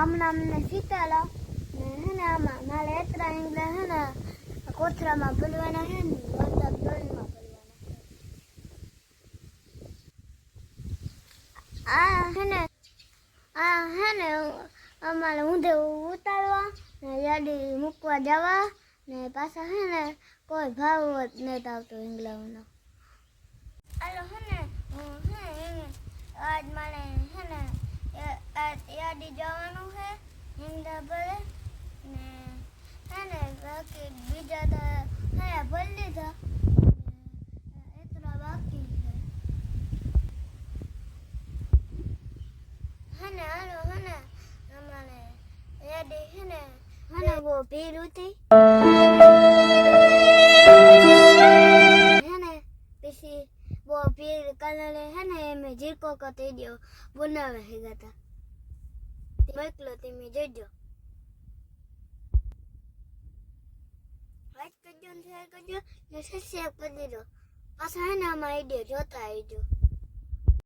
મારું નામ ને સીતાલા ને હે ને આમાં મારે એતરા ઇંગલા હે ને કોથરામાં ભરવાના હે ને વરસાદ ડોલમાં ભરવાના. આ હે ને અમારે ઊંધે ઉતારવા ને યાદી મૂકવા જવા ને પાછા હે ને કોઈ ભાવ જ નથી આવતો ઇંગલાઓનો. આલો હે ને આજ મારે હે ને યાદી જવાનું છે હિંગડા ભરે ને હે ને બાકી બીજા તો હે ભરી લીધા એટલા બાકી છે. હે ને આલો હે ને અમારે યાદી હે ને બહુ ભીડ હતી હે ને પછી બહુ ભીડ કારણે હે ને મેં જીકો કરી દો બનાવે હે ગાતા મોકલો તમે જોજો. લાઈક કરજો ને શેર કરજો ને સબસ્ક્રાઇબ કરી દેજો. પાછા હે ને આમાં આઈડિયા જોતા આવજો.